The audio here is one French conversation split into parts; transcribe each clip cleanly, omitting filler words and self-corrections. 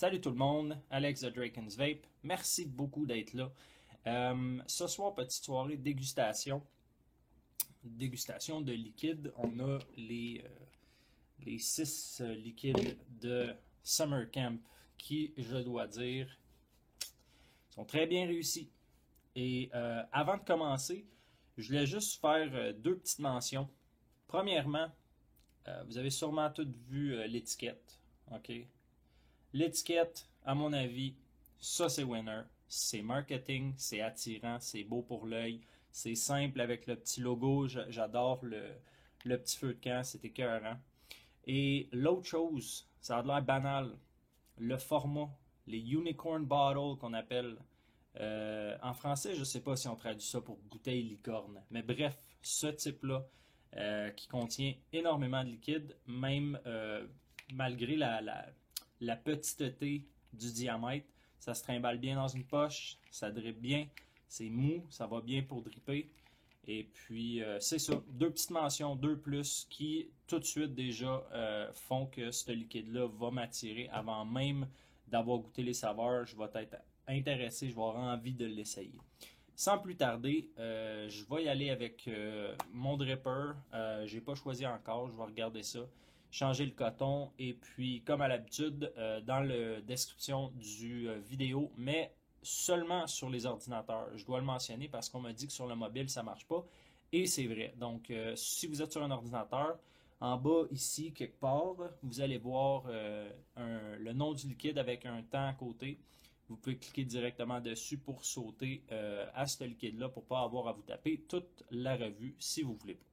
Salut tout le monde, Alex de Draken's Vape. Merci beaucoup d'être là. Ce soir, petite soirée dégustation. Dégustation de liquides. On a les 6 liquides de Summer Camp qui, je dois dire, sont très bien réussis. Et avant de commencer, je voulais juste faire deux petites mentions. Premièrement, vous avez sûrement tous vu l'étiquette. OK? L'étiquette, à mon avis, ça c'est winner. C'est marketing, c'est attirant, c'est beau pour l'œil, c'est simple avec le petit logo. J'adore le petit feu de camp, c'est écœurant. Et l'autre chose, ça a l'air banal, le format, les unicorn bottles qu'on appelle. En français, je ne sais pas si on traduit ça pour bouteille licorne. Mais bref, ce type-là qui contient énormément de liquide, même malgré la petiteté du diamètre, ça se trimballe bien dans une poche, ça drippe bien, c'est mou, ça va bien pour dripper. Et puis, c'est ça, deux petites mentions, deux plus, qui tout de suite déjà font que ce liquide-là va m'attirer avant même d'avoir goûté les saveurs. Je vais être intéressé, je vais avoir envie de l'essayer. Sans plus tarder, je vais y aller avec mon dripper. J'ai pas choisi encore, je vais regarder ça. Changer le coton et puis comme à l'habitude dans la description du vidéo, mais seulement sur les ordinateurs. Je dois le mentionner parce qu'on m'a dit que sur le mobile ça marche pas et c'est vrai. Donc si vous êtes sur un ordinateur, en bas ici quelque part, vous allez voir le nom du liquide avec un temps à côté. Vous pouvez cliquer directement dessus pour sauter à ce liquide-là pour ne pas avoir à vous taper toute la revue si vous voulez pas.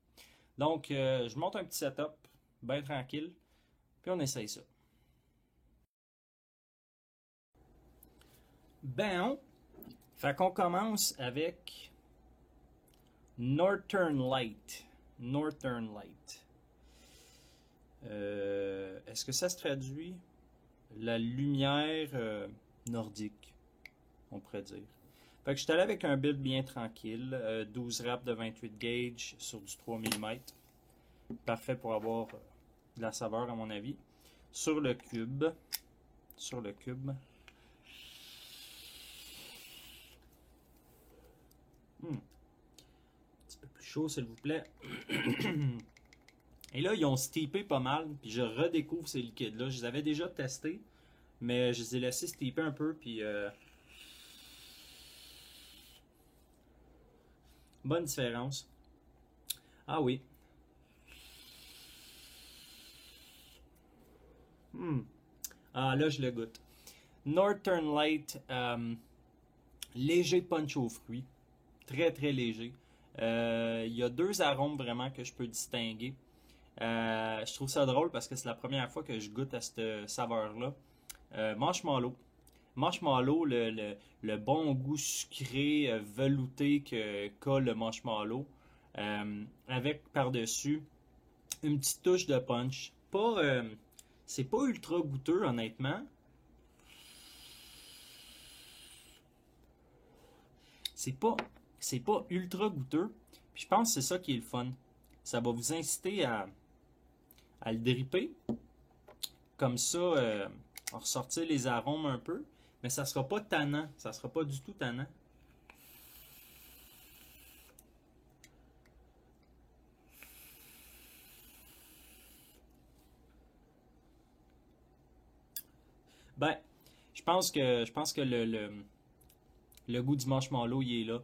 Donc je monte un petit setup bien tranquille, puis on essaye ça. Ben, fait qu'on commence avec Northern Light. Northern Light. Est-ce que ça se traduit? La lumière nordique, on pourrait dire. Fait que je suis allé avec un build bien tranquille, 12 wraps de 28 gauge sur du 3 mm. Parfait pour avoir de la saveur à mon avis. Sur le cube. Sur le cube. Un petit peu plus chaud s'il vous plaît. Et là, ils ont steepé pas mal. Puis je redécouvre ces liquides-là. Je les avais déjà testés. Mais je les ai laissés steeper un peu. Puis bonne différence. Ah oui. Ah là, je le goûte. Northern Light, léger punch aux fruits. Très très léger. Il y a deux arômes vraiment que je peux distinguer. Je trouve ça drôle parce que c'est la première fois que je goûte à cette saveur-là. Marshmallow. Marshmallow, le bon goût sucré, velouté qu'a le marshmallow. Avec par-dessus une petite touche de punch. C'est pas ultra goûteux, honnêtement. C'est pas, c'est pas ultra goûteux. Puis je pense que c'est ça qui est le fun. Ça va vous inciter à le dripper. Comme ça, on ressortir les arômes un peu. Mais ça sera pas tannant. Ça sera pas du tout tannant. Ben, je pense que le goût du marshmallow, il est là.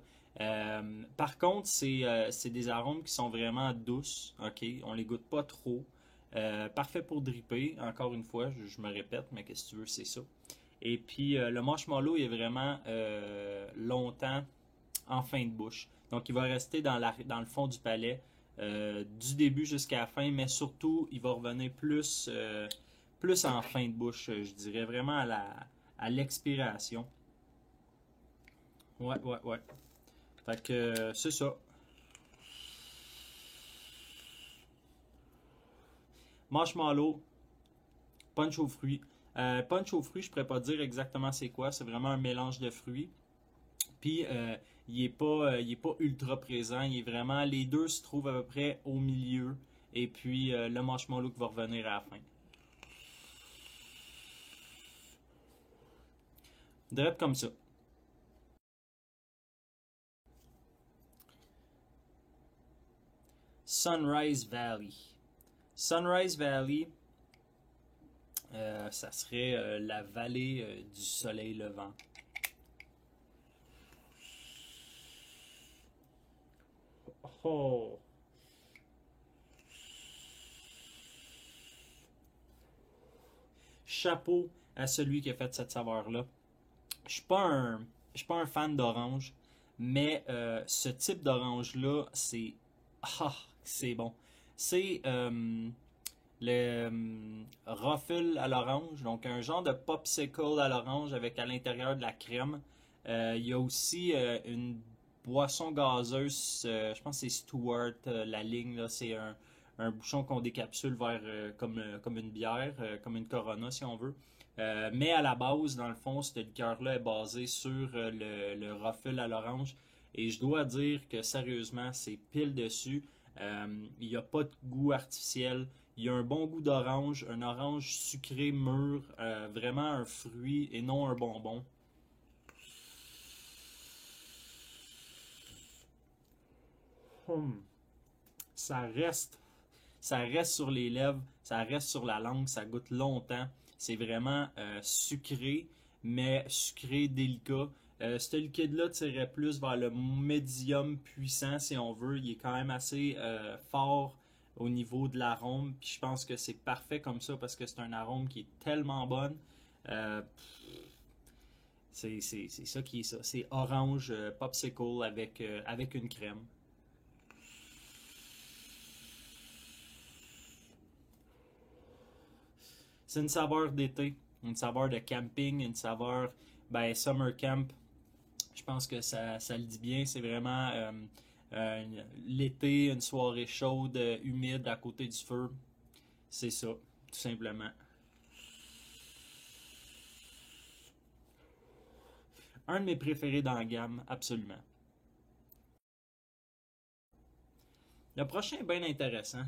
Par contre, c'est des arômes qui sont vraiment douces. OK? On les goûte pas trop. Parfait pour dripper. Encore une fois, je me répète, mais qu'est-ce que tu veux, c'est ça. Et puis, le marshmallow il est vraiment longtemps en fin de bouche. Donc, il va rester dans le fond du palais du début jusqu'à la fin, mais surtout, il va revenir plus en fin de bouche, je dirais vraiment à l'expiration. Ouais, ouais, ouais. Fait que c'est ça. Marshmallow, punch aux fruits. Punch aux fruits, je pourrais pas dire exactement c'est quoi. C'est vraiment un mélange de fruits. Puis il est pas ultra présent. Il est vraiment les deux se trouvent à peu près au milieu. Et puis le marshmallow qui va revenir à la fin. Direct comme ça. Sunrise Valley. Sunrise Valley, ça serait la vallée du soleil levant. Oh! Chapeau à celui qui a fait cette saveur-là. Je suis pas un fan d'orange, mais ce type d'orange-là, c'est bon. C'est le Ruffle à l'orange, donc un genre de popsicle à l'orange avec à l'intérieur de la crème. Il y a aussi une boisson gazeuse, je pense que c'est Stewart, la ligne, là, c'est un bouchon qu'on décapsule vers comme une bière, comme une Corona si on veut. Mais à la base, dans le fond, cette liqueur-là est basée sur le Ruffle à l'orange. Et je dois dire que sérieusement, c'est pile dessus. Il n'y a pas de goût artificiel. Il y a un bon goût d'orange, un orange sucré mûr, vraiment un fruit et non un bonbon. Hum. Ça reste, ça reste sur les lèvres, ça reste sur la langue, ça goûte longtemps. C'est vraiment sucré, mais sucré délicat. Ce liquide-là tirait plus vers le médium puissant, si on veut. Il est quand même assez fort au niveau de l'arôme. Puis je pense que c'est parfait comme ça parce que c'est un arôme qui est tellement bon. Euh, c'est ça qui est ça. C'est orange popsicle avec une crème. C'est une saveur d'été, une saveur de camping, une saveur summer camp. Je pense que ça le dit bien. C'est vraiment l'été, une soirée chaude, humide à côté du feu. C'est ça, tout simplement. Un de mes préférés dans la gamme, absolument. Le prochain est bien intéressant.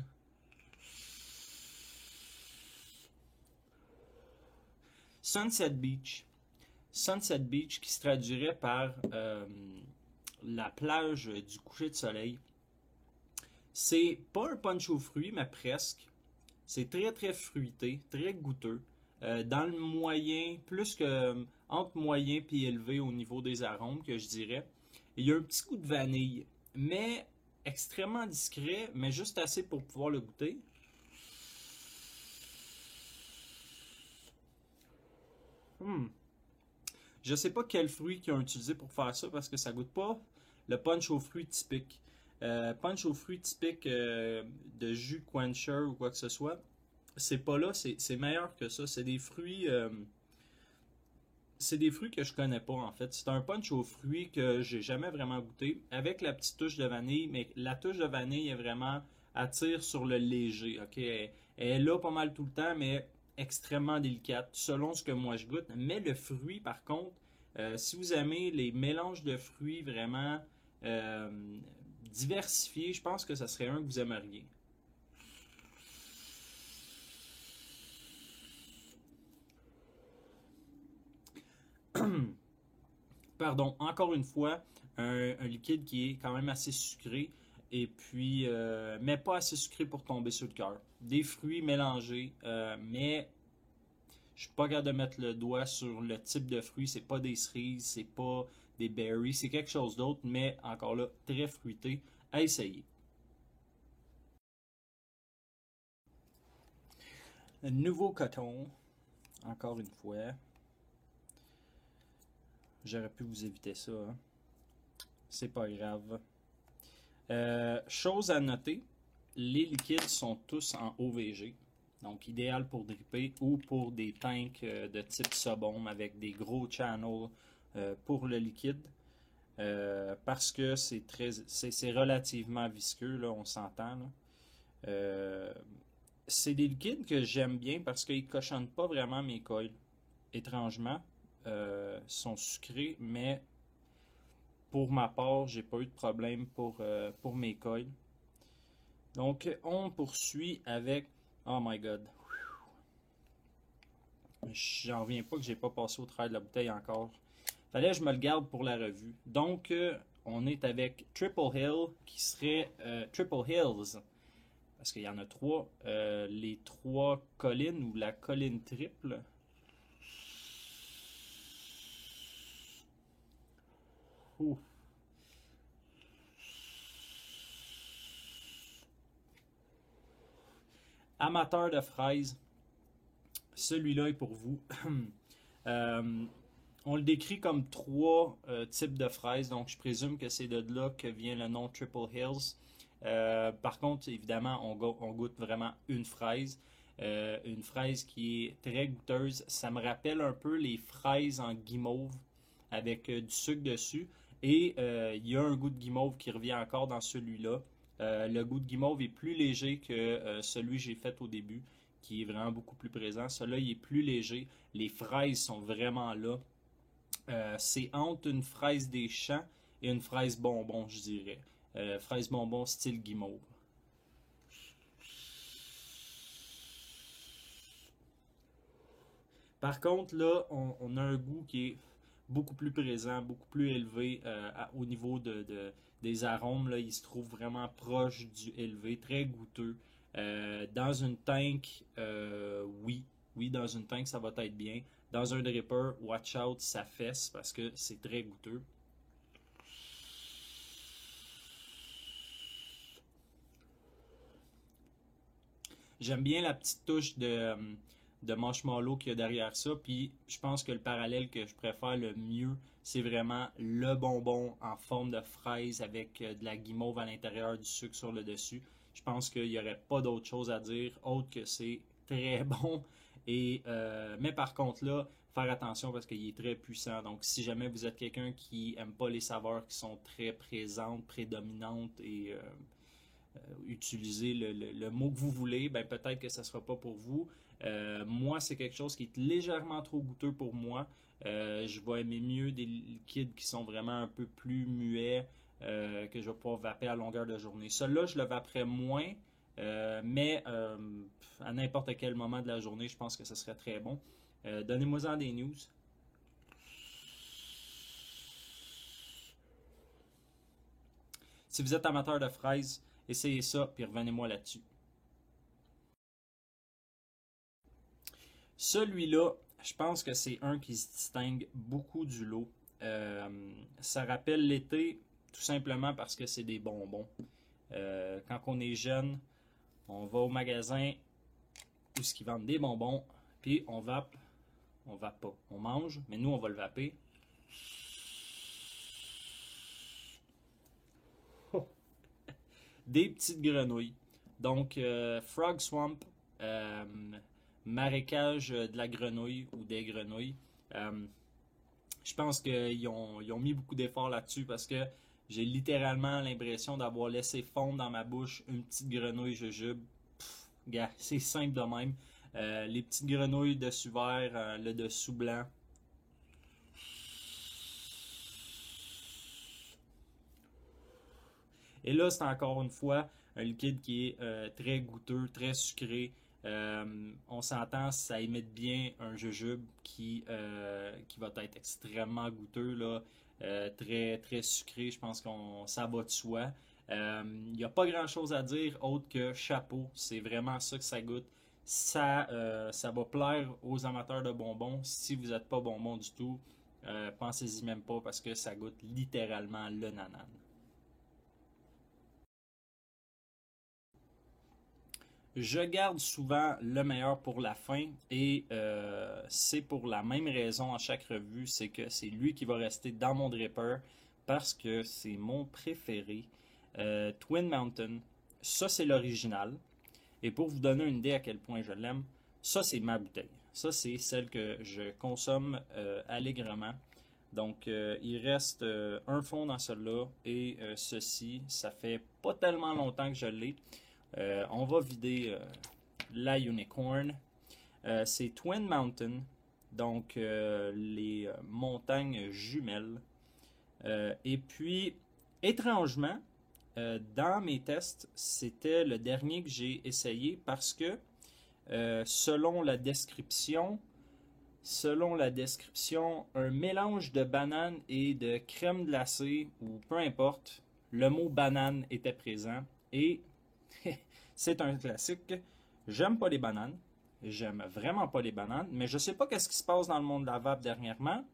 Sunset Beach. Sunset Beach qui se traduirait par la plage du coucher de soleil. C'est pas un punch aux fruits, mais presque. C'est très très fruité, très goûteux. Dans le moyen, plus que entre moyen et élevé au niveau des arômes, que je dirais. Il y a un petit goût de vanille, mais extrêmement discret, mais juste assez pour pouvoir le goûter. Hmm. Je sais pas quel fruit qu'ils ont utilisé pour faire ça parce que ça goûte pas le punch aux fruits typique. Punch aux fruits typique de jus quencher ou quoi que ce soit, c'est pas là, c'est meilleur que ça. C'est des fruits que je connais pas en fait. C'est un punch aux fruits que j'ai jamais vraiment goûté avec la petite touche de vanille, mais la touche de vanille est vraiment attire sur le léger. Ok, elle est là pas mal tout le temps, mais extrêmement délicate selon ce que moi je goûte. Mais le fruit, par contre, si vous aimez les mélanges de fruits vraiment euh, diversifiés, je pense que ça serait un que vous aimeriez. Pardon, encore une fois, un liquide qui est quand même assez sucré, et puis, mais pas assez sucré pour tomber sur le cœur. Des fruits mélangés, mais je suis pas capable de mettre le doigt sur le type de fruit. C'est pas des cerises, c'est pas des berries, c'est quelque chose d'autre, mais encore là, très fruité à essayer. Nouveau coton, encore une fois. J'aurais pu vous éviter ça, hein. C'est pas grave. Chose à noter, les liquides sont tous en OVG, donc idéal pour dripper ou pour des tanks de type Sobom avec des gros channels pour le liquide. Parce que c'est relativement visqueux, là, on s'entend. Là. Euh, c'est des liquides que j'aime bien parce qu'ils ne cochonnent pas vraiment mes coils. Étrangement, sont sucrés, mais pour ma part, j'ai pas eu de problème pour mes coils. Donc, on poursuit avec. Oh my god. J'en reviens pas que j'ai pas passé au travers de la bouteille encore. Fallait que je me le garde pour la revue. Donc, on est avec Triple Hill, qui serait Triple Hills, parce qu'il y en a trois. Les trois collines, ou la colline triple. Ouh. Amateur de fraises, celui-là est pour vous. Euh, on le décrit comme trois types de fraises, donc je présume que c'est de là que vient le nom Triple Hills. Par contre, évidemment, on goûte vraiment une fraise qui est très goûteuse. Ça me rappelle un peu les fraises en guimauve avec du sucre dessus. Et il y a un goût de guimauve qui revient encore dans celui-là. Le goût de guimauve est plus léger que celui que j'ai fait au début, qui est vraiment beaucoup plus présent. Celui-là, il est plus léger. Les fraises sont vraiment là. C'est entre une fraise des champs et une fraise bonbon, je dirais. Fraise bonbon style guimauve. Par contre, là, on a un goût qui est beaucoup plus présent, beaucoup plus élevé au niveau des arômes. Là, il se trouve vraiment proche du élevé, très goûteux. Dans une tank, oui. Oui, dans une tank, ça va être bien. Dans un dripper, watch out, ça fesse parce que c'est très goûteux. J'aime bien la petite touche de marshmallow qu'il y a derrière ça. Puis je pense que le parallèle que je préfère le mieux, c'est vraiment le bonbon en forme de fraise avec de la guimauve à l'intérieur, du sucre sur le dessus. Je pense qu'il n'y aurait pas d'autre chose à dire autre que c'est très bon. Mais par contre là, faire attention parce qu'il est très puissant. Donc si jamais vous êtes quelqu'un qui aime pas les saveurs qui sont très présentes, prédominantes et utiliser le mot que vous voulez, ben peut-être que ça ne sera pas pour vous. Moi, c'est quelque chose qui est légèrement trop goûteux pour moi. Je vais aimer mieux des liquides qui sont vraiment un peu plus muets, que je vais pouvoir vaper à longueur de journée. Celui-là, je le vaperais moins, mais à n'importe quel moment de la journée, je pense que ce serait très bon. Donnez-moi-en des news. Si vous êtes amateur de fraises, essayez ça, puis revenez-moi là-dessus. Celui-là, je pense que c'est un qui se distingue beaucoup du lot. Ça rappelle l'été, tout simplement parce que c'est des bonbons. Quand on est jeune, on va au magasin où ils vendent des bonbons, puis on vape pas, on mange, mais nous on va le vaper. Des petites grenouilles. Donc, Frog Swamp, euh, marécage de la grenouille ou des grenouilles. Euh, je pense qu'ils ont mis beaucoup d'efforts là-dessus parce que j'ai littéralement l'impression d'avoir laissé fondre dans ma bouche une petite grenouille jujube. Gars, c'est simple de même. Les petites grenouilles dessus vert, le dessous blanc. Et là, c'est encore une fois un liquide qui est très goûteux, très sucré. On s'entend, ça imite bien un jujube qui va être extrêmement goûteux, là, très, très sucré. Je pense qu'on ça va de soi. Il n'y a pas grand-chose à dire autre que chapeau. C'est vraiment ça que ça goûte. Ça va plaire aux amateurs de bonbons. Si vous n'êtes pas bonbon du tout, pensez-y même pas parce que ça goûte littéralement le nanan. Je garde souvent le meilleur pour la fin et c'est pour la même raison à chaque revue, c'est que c'est lui qui va rester dans mon dripper parce que c'est mon préféré. Twin Mountain, ça c'est l'original. Et pour vous donner une idée à quel point je l'aime, ça c'est ma bouteille. Ça c'est celle que je consomme allègrement. Donc il reste un fond dans celle-là et ceci, ça fait pas tellement longtemps que je l'ai. On va vider la Unicorn. C'est Twin Mountain, donc les montagnes jumelles. Et puis, étrangement, dans mes tests, c'était le dernier que j'ai essayé parce que, selon la description, Selon la description, un mélange de banane et de crème glacée, ou peu importe, le mot banane était présent. Et c'est un classique. J'aime pas les bananes. J'aime vraiment pas les bananes. Mais je sais pas qu'est-ce qui se passe dans le monde de la vape dernièrement.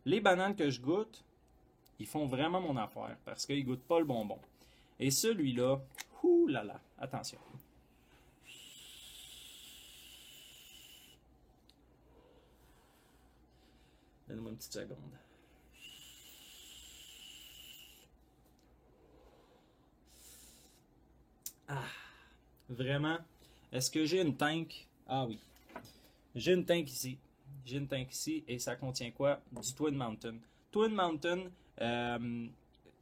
Les bananes que je goûte, ils font vraiment mon affaire parce qu'ils goûtent pas le bonbon. Et celui-là, ouh là là, attention. Donne-moi une petite seconde. Ah, vraiment? Est-ce que j'ai une tank? Ah oui. J'ai une tank ici. J'ai une tank ici et ça contient quoi? Du Twin Mountain. Twin Mountain,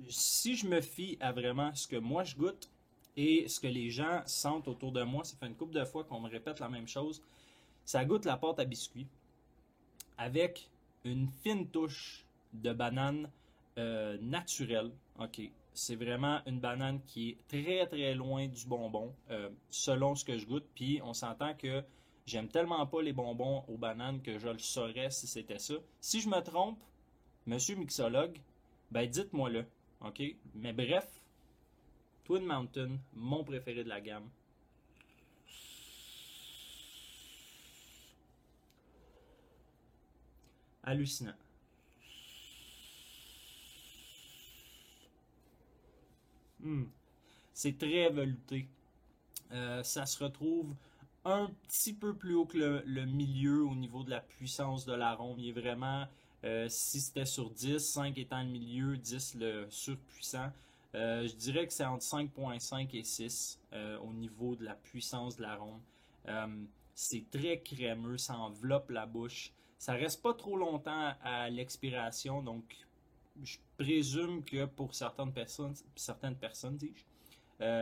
si je me fie à vraiment ce que moi je goûte et ce que les gens sentent autour de moi, ça fait une couple de fois qu'on me répète la même chose, ça goûte la pâte à biscuits avec une fine touche de banane naturelle. Ok, c'est vraiment une banane qui est très très loin du bonbon, selon ce que je goûte. Puis on s'entend que j'aime tellement pas les bonbons aux bananes que je le saurais si c'était ça. Si je me trompe, monsieur mixologue, ben dites-moi-le. Ok, mais bref, Twin Mountain, mon préféré de la gamme. Hallucinant. Hmm. C'est très velouté. Ça se retrouve un petit peu plus haut que le milieu au niveau de la puissance de l'arôme. Il est vraiment, si c'était sur 10, 5 étant le milieu, 10 le surpuissant. Je dirais que c'est entre 5.5 et 6 au niveau de la puissance de l'arôme. Euh, c'est très crémeux, ça enveloppe la bouche. Ça reste pas trop longtemps à l'expiration, donc je présume que pour certaines personnes, dis-je,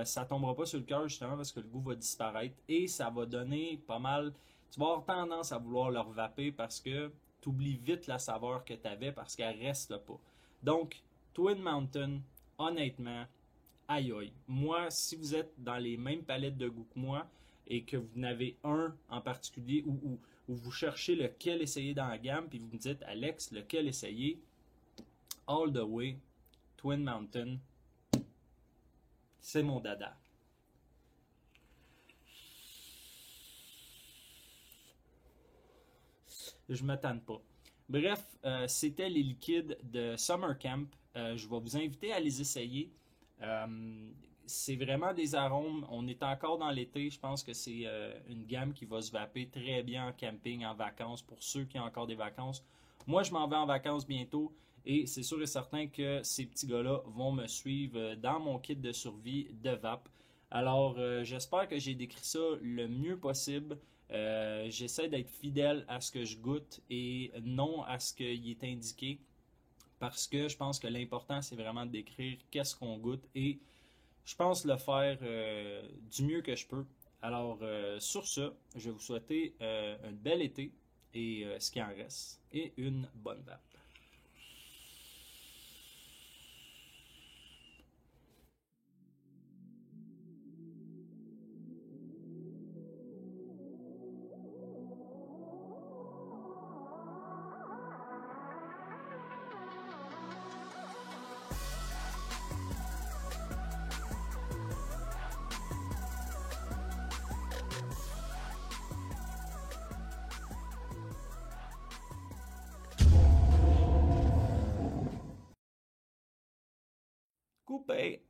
ça tombera pas sur le cœur justement parce que le goût va disparaître et ça va donner pas mal. Tu vas avoir tendance à vouloir le revaper parce que tu oublies vite la saveur que tu avais parce qu'elle reste pas. Donc, Twin Mountain, honnêtement, aïe aïe. Moi, si vous êtes dans les mêmes palettes de goût que moi et que vous n'avez un en particulier ou vous cherchez lequel essayer dans la gamme puis vous me dites Alex, lequel essayer, all the way, Twin Mountain, c'est mon dada. Je m'attends pas. Bref, c'était les liquides de Summer Camp. Je vais vous inviter à les essayer. Euh, c'est vraiment des arômes. On est encore dans l'été. Je pense que c'est une gamme qui va se vaper très bien en camping, en vacances, pour ceux qui ont encore des vacances. Moi, je m'en vais en vacances bientôt et c'est sûr et certain que ces petits gars-là vont me suivre dans mon kit de survie de vape. Alors, j'espère que j'ai décrit ça le mieux possible. J'essaie d'être fidèle à ce que je goûte et non à ce qui est indiqué parce que je pense que l'important c'est vraiment de décrire qu'est-ce qu'on goûte et je pense le faire du mieux que je peux. Alors sur ce, je vais vous souhaiter un bel été et ce qui en reste et une bonne vape. Coupé!